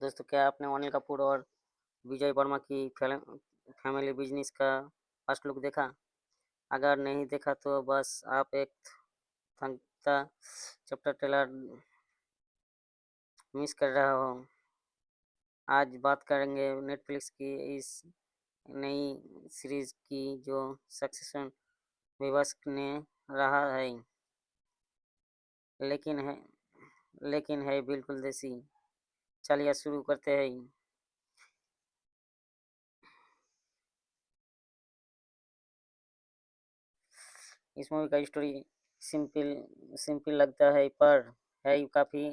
दोस्तों, क्या आपने अनिल कपूर और विजय वर्मा की फैमिली बिजनेस का फर्स्ट लुक देखा? अगर नहीं देखा तो बस आप एक थकता चैप्टर ट्रेलर मिस कर रहा हो। आज बात करेंगे नेटफ्लिक्स की इस नई सीरीज की जो सक्सेशन विवश ने रहा है, लेकिन है लेकिन है बिल्कुल देसी। चलिए शुरू करते हैं। इस मूवी का स्टोरी सिंपल सिंपल लगता है पर है काफ़ी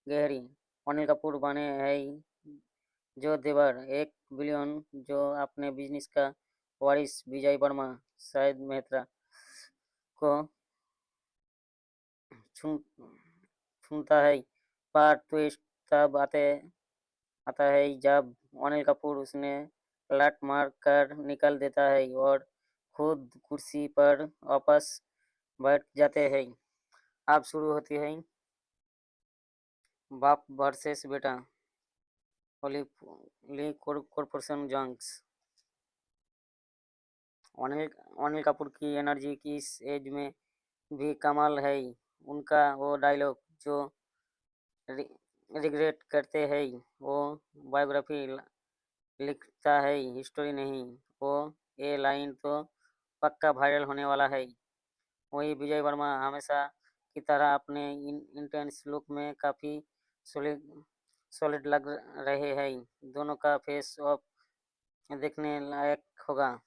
गहरी। अनिल कपूर बने हैं जो देवर एक बिलियन जो अपने बिजनेस का वारिस विजय वर्मा शायद मेहता को चुन चुनता है। पर ट्विस्ट तब आता है जब अनिल कपूर उसने लात मार कर निकल देता है और खुद कुर्सी पर वापस बैठ जाते हैं। अब शुरू होती है बाप वर्सेस बेटा होली कॉर्पोरेशन जंक्स। अनिल अनिल कपूर की एनर्जी की इस एज में भी कमाल है। उनका वो डायलॉग जो रिग्रेट करते हैं वो बायोग्राफी लिखता है, हिस्ट्री नहीं। वो ये लाइन तो पक्का वायरल होने वाला है। वही विजय वर्मा हमेशा की तरह अपने इंटेंस लुक में काफ़ी सॉलिड सॉलिड लग रहे हैं। दोनों का फेस ऑफ देखने लायक होगा।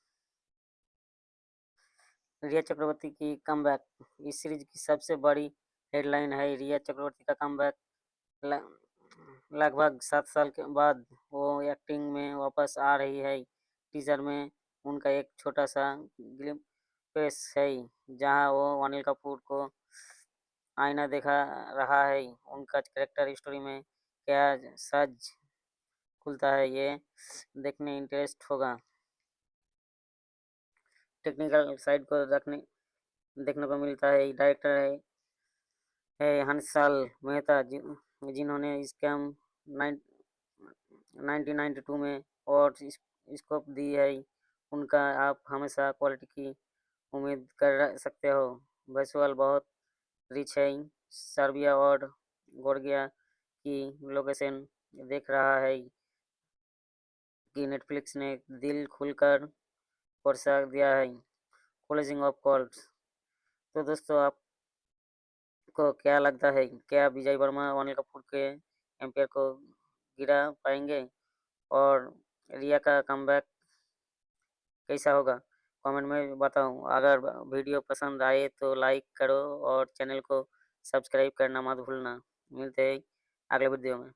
रिया चक्रवर्ती की कमबैक इस सीरीज की सबसे बड़ी हेडलाइन है। रिया चक्रवर्ती का कमबैक लगभग 7 साल के बाद वो एक्टिंग में वापस आ रही है। टीजर में उनका एक छोटा सा ग्लिम्प्स है जहां वो अनिल कपूर को आईना देखा रहा है। उनका कैरेक्टर स्टोरी में क्या सच खुलता है ये देखने इंटरेस्ट होगा। टेक्निकल साइड को देखने को मिलता है। डायरेक्टर है हंसाल मेहता जिन्होंने स्कैम 1992 में और स्कोप दी है। उनका आप हमेशा क्वालिटी की उम्मीद कर सकते हो। विजुअल बहुत रिच है। सर्बिया और जॉर्जिया की लोकेशन देख रहा है कि नेटफ्लिक्स ने दिल खुलकर परोसा दिया है। Closing of calls. तो दोस्तों, आपको क्या लगता है, क्या विजय वर्मा अनिल कपूर के एम्पायर को गिरा पाएंगे और रिया का कमबैक कैसा होगा? कमेंट में बताओ। अगर वीडियो पसंद आए तो लाइक करो और चैनल को सब्सक्राइब करना मत भूलना। मिलते हैं अगले वीडियो में।